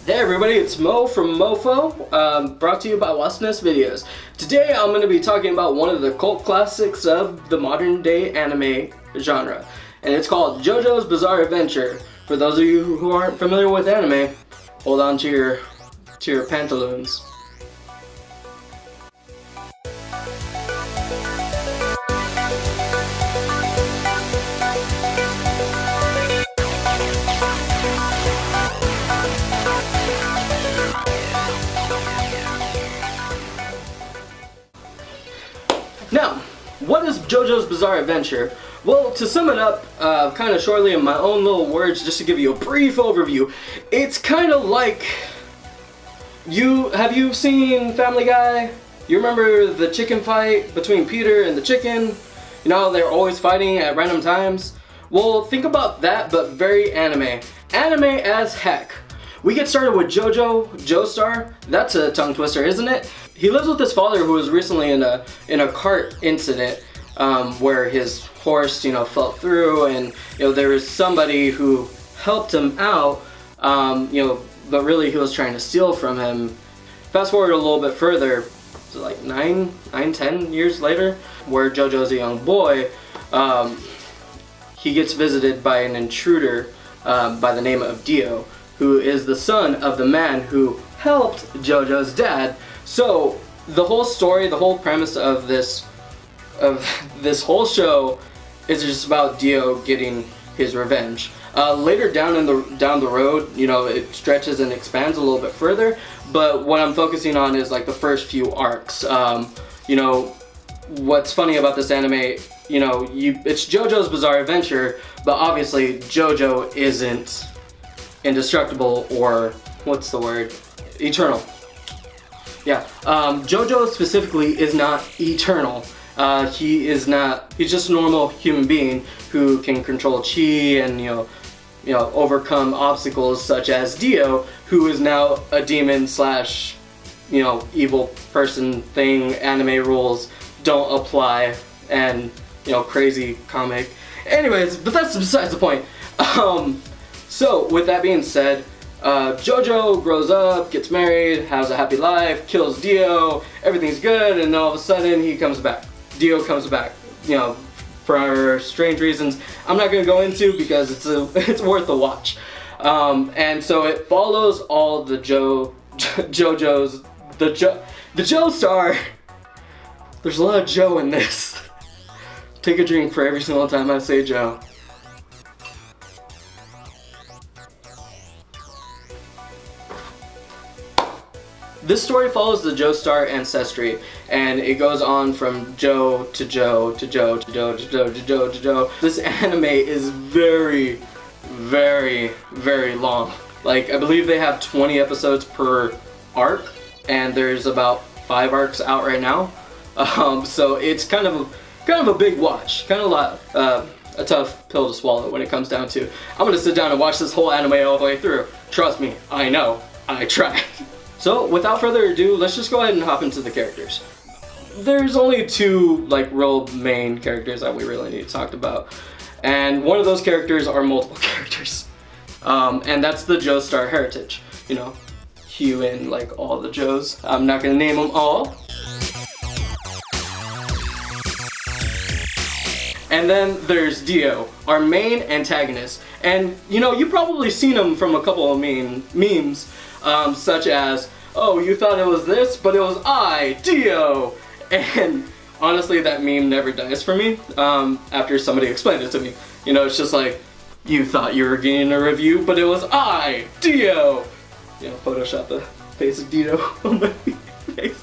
Hey everybody, it's Mo from MOFO, brought to you by Awesomeness Videos. Today I'm going to be talking about one of the cult classics of the modern day anime genre, and it's called Jojo's Bizarre Adventure. For those of you who aren't familiar with anime, hold on to your pantaloons. Now, what is JoJo's Bizarre Adventure? Well, to sum it up kind of shortly in my own little words, just to give you a brief overview, it's kind of like, have you seen Family Guy? You remember the chicken fight between Peter and the chicken? You know, they're always fighting at random times? Well, think about that, but very anime. Anime as heck. We get started with Jojo, Joestar. That's a tongue twister, isn't it? He lives with his father, who was recently in a cart incident where his horse, fell through, and there was somebody who helped him out, but really he was trying to steal from him. Fast forward a little bit further, so like 10 years later, where Jojo's a young boy, he gets visited by an intruder by the name of Dio, who is the son of the man who helped Jojo's dad. So the whole story, the whole premise of this whole show is just about Dio getting his revenge. Later down the road, it stretches and expands a little bit further. But what I'm focusing on is like the first few arcs. What's funny about this anime, it's JoJo's Bizarre Adventure, but obviously Jojo isn't indestructible, or what's the word? Eternal. Yeah, Jojo specifically is not eternal. He's just a normal human being who can control chi and overcome obstacles, such as Dio, who is now a demon slash evil person thing. Anime rules don't apply, and crazy comic. Anyways, but that's besides the point. So with that being said, Jojo grows up, gets married, has a happy life, kills Dio, everything's good, and then all of a sudden he comes back. Dio comes back, for strange reasons I'm not going to go into, because it's worth a watch. And so it follows all the Jojo's, the Joestar. There's a lot of Joe in this. Take a drink for every single time I say Joe. This story follows the Joestar ancestry, and it goes on from Joe to Joe to Joe to Joe to Joe to Joe to Joe. This anime is very, very, very long. Like, I believe they have 20 episodes per arc, and there's about 5 arcs out right now. So it's kind of a big watch, kind of a tough pill to swallow when it comes down to. I'm gonna sit down and watch this whole anime all the way through. Trust me, I know. I tried. So, without further ado, let's just go ahead and hop into the characters. There's only 2, real main characters that we really need to talk about. And one of those characters are multiple characters. And that's the Joestar heritage. Hugh and, all the Joes. I'm not gonna name them all. And then there's Dio, our main antagonist. And, you've probably seen him from a couple of memes. Such as, oh, you thought it was this, but it was I, Dio! And honestly, that meme never dies for me, after somebody explained it to me. It's just like, you thought you were getting a review, but it was I, Dio! Photoshop the face of Dio on my face.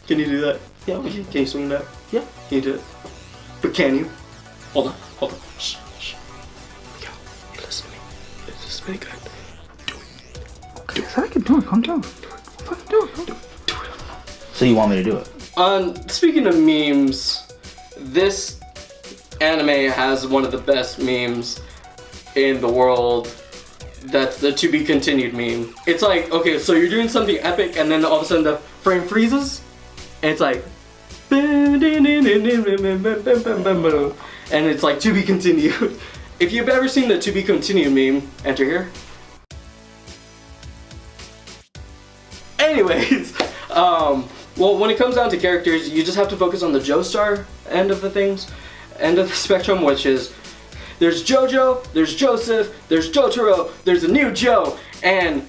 Can you do that? Yeah, can you swing that? Yeah. Can you do it? But can you? Hold on. Shh. Yo, hey, listen to me. This is really good. I can do it. Calm down. Fucking do it. So you want me to do it? Speaking of memes, this anime has one of the best memes in the world. That's the to be continued meme. It's like, okay, so you're doing something epic, and then all of a sudden the frame freezes, and it's like, and it's like to be continued. If you've ever seen the to be continued meme, enter here. Anyways, well, when it comes down to characters, you just have to focus on the Joestar end of the spectrum, which is there's Jojo, there's Joseph, there's Jotaro, there's a new Joe, and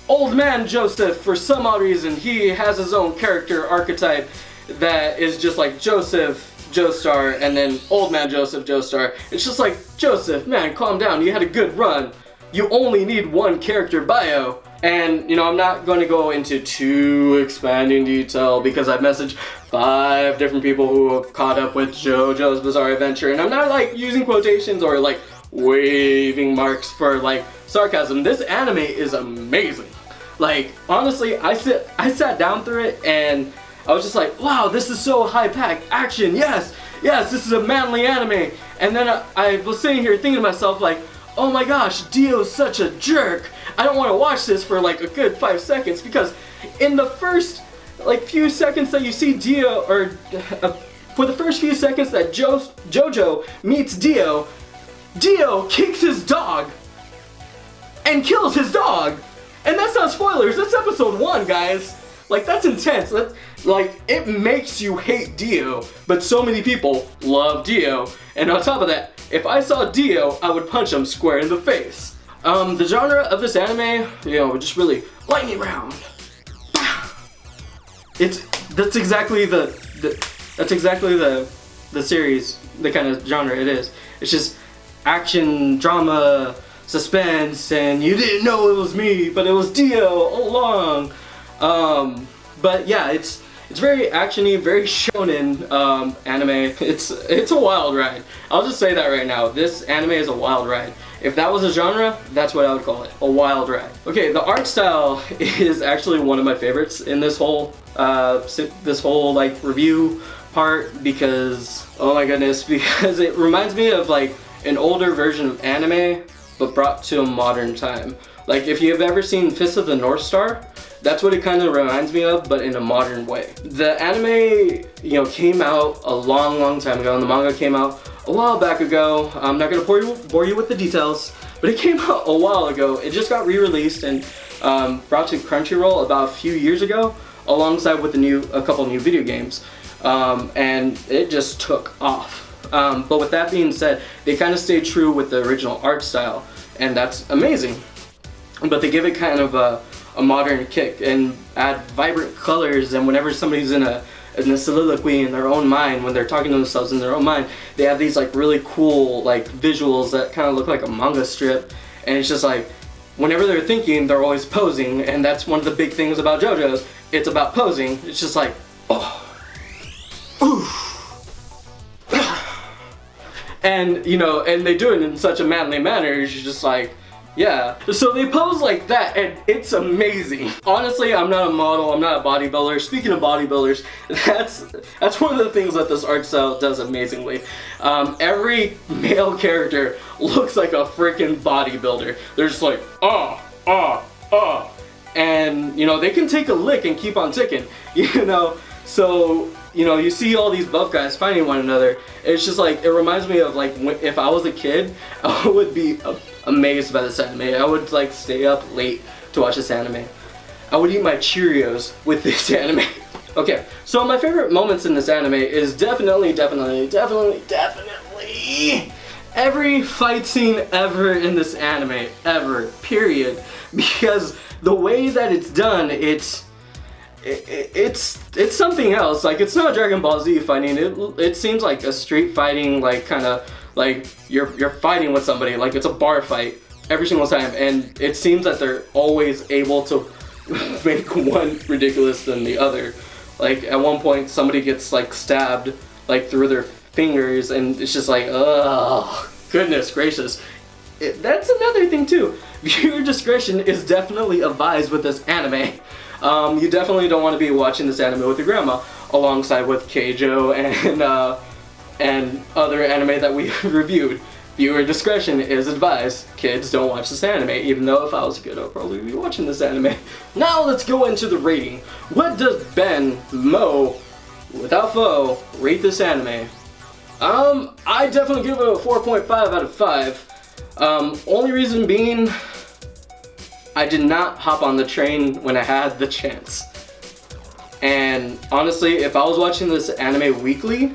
Old Man Joseph, for some odd reason, he has his own character archetype that is just like Joseph, Joestar, and then Old Man Joseph, Joestar. It's just like, Joseph, man, calm down, you had a good run. You only need one character bio. And, you know, I'm not going to go into too expanding detail because I've messaged 5 different people who have caught up with JoJo's Bizarre Adventure, and I'm not like using quotations or like waving marks for like sarcasm. This anime is amazing. Like, honestly, I sat down through it and I was just like, wow, this is so high-packed action. Yes, this is a manly anime. And then I was sitting here thinking to myself like, oh my gosh, Dio's such a jerk. I don't want to watch this for like a good 5 seconds, because in the first like few seconds that you see Dio, or for the first few seconds that Jojo meets Dio, Dio kicks his dog and kills his dog. And that's not spoilers, that's episode 1, guys. Like, that's intense. Like, it makes you hate Dio, but so many people love Dio. And on top of that, if I saw Dio, I would punch him square in the face. The genre of this anime, you know, just really lightning round. That's exactly the series, the kind of genre it is. It's just action, drama, suspense, and you didn't know it was me, but it was Dio all along. But yeah, it's very actiony, very shonen anime. It's a wild ride. I'll just say that right now. This anime is a wild ride. If that was a genre, that's what I would call it, a wild ride. Okay, the art style is actually one of my favorites in this whole like review part, because oh my goodness, because it reminds me of like an older version of anime but brought to a modern time. Like, if you've ever seen Fist of the North Star, that's what it kind of reminds me of, but in a modern way. The anime, you know, came out a long time ago, and the manga came out a while back ago. I'm not gonna bore you with the details, but it came out a while ago. It just got re-released and brought to Crunchyroll about a few years ago, alongside with a couple new video games, and it just took off. But with that being said, they kind of stayed true with the original art style, and that's amazing. But they give it kind of a modern kick and add vibrant colors, and whenever somebody's in a soliloquy in their own mind, when they're talking to themselves in their own mind, they have these like really cool like visuals that kind of look like a manga strip, and it's just like whenever they're thinking, they're always posing, and that's one of the big things about JoJo's. It's about posing. It's just like, oh, ooh. And you know, and they do it in such a manly manner. You're just like, yeah. So they pose like that, and it's amazing. Honestly, I'm not a model, I'm not a bodybuilder. Speaking of bodybuilders, that's one of the things that this art style does amazingly. Every male character looks like a freaking bodybuilder. They're just like, and you know, they can take a lick and keep on ticking, you know. So, you know, you see all these buff guys fighting one another. It's just like, it reminds me of like if I was a kid, I would be amazed by this anime. I would like stay up late to watch this anime. I would eat my Cheerios with this anime. Okay, so my favorite moments in this anime is definitely every fight scene ever in this anime, ever, period. Because the way that it's done, it's something else. Like, it's not Dragon Ball Z fighting. It seems like a street fighting, like kind of like you're fighting with somebody. Like, it's a bar fight every single time, and it seems that they're always able to make one ridiculous than the other. Like, at one point, somebody gets like stabbed like through their fingers, and it's just like, oh goodness gracious. That's another thing too. Viewer discretion is definitely advised with this anime. You definitely don't want to be watching this anime with your grandma, alongside with Keijo and other anime that we reviewed. Viewer discretion is advised. Kids, don't watch this anime, even though if I was a kid, I'd probably be watching this anime. Now let's go into the rating. What does Ben Mo, without Fo, rate this anime? I definitely give it a 4.5 out of 5. Only reason being, I did not hop on the train when I had the chance. And honestly, if I was watching this anime weekly,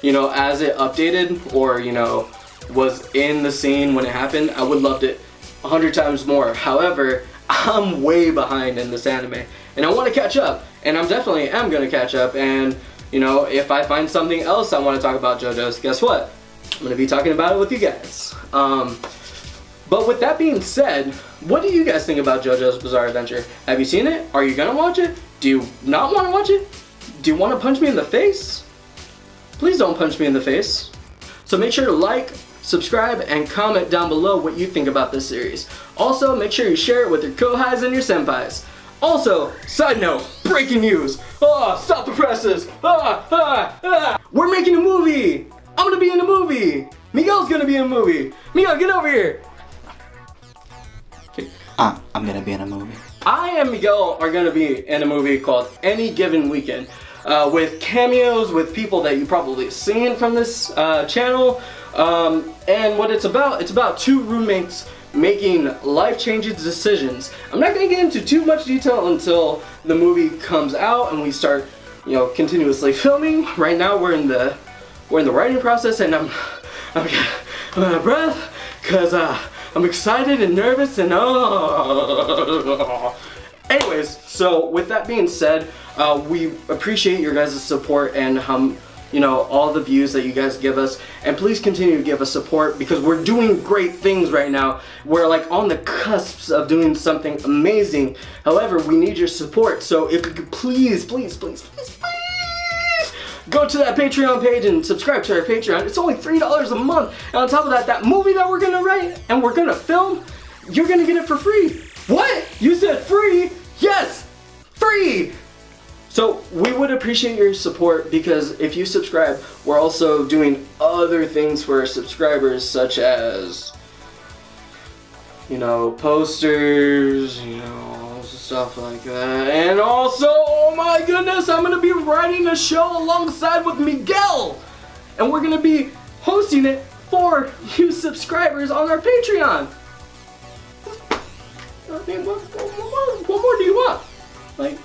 you know, as it updated or, you know, was in the scene when it happened, I would loved it 100 times more. However, I'm way behind in this anime and I want to catch up, and I'm definitely am going to catch up. And you know, if I find something else I want to talk about JoJo's, guess what? I'm going to be talking about it with you guys. But with that being said, what do you guys think about JoJo's Bizarre Adventure? Have you seen it? Are you going to watch it? Do you not want to watch it? Do you want to punch me in the face? Please don't punch me in the face. So make sure to like, subscribe, and comment down below what you think about this series. Also, make sure you share it with your kohais and your senpais. Also, side note, breaking news. Stop the presses. We're making a movie. I'm gonna be in a movie. Miguel's gonna be in a movie. Miguel, get over here. I'm gonna be in a movie. I and Miguel are gonna be in a movie called Any Given Weekend, with cameos with people that you probably seen from this channel. And what it's about two roommates making life-changing decisions. I'm not gonna get into too much detail until the movie comes out and we start, you know, continuously filming. Right now we're in the writing process, and I'm out of breath because I'm excited and nervous and Anyways, so with that being said, we appreciate your guys' support and you know, all the views that you guys give us, and please continue to give us support because we're doing great things right now. We're like on the cusps of doing something amazing. However, we need your support, so if you could please go to that Patreon page and subscribe to our Patreon. It's only $3 a month, and on top of that, that movie that we're gonna write and we're gonna film, you're gonna get it for free. What? You said free? Yes, free! So we would appreciate your support because if you subscribe, we're also doing other things for our subscribers, such as, you know, posters, you know, stuff like that. And also, oh my goodness, I'm gonna be writing a show alongside with Miguel, and we're gonna be hosting it for you subscribers on our Patreon. I mean, what more do you want? Like,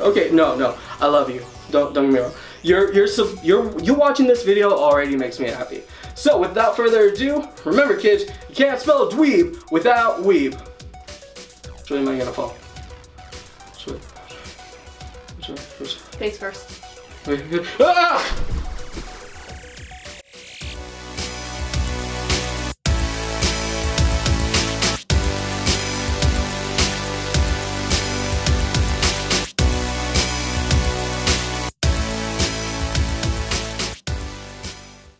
okay, no, I love you. Don't get me wrong. You watching this video already makes me happy. So without further ado, remember kids, you can't spell dweeb without weeb. Which way am I gonna fall? Which way? Face first. Ah!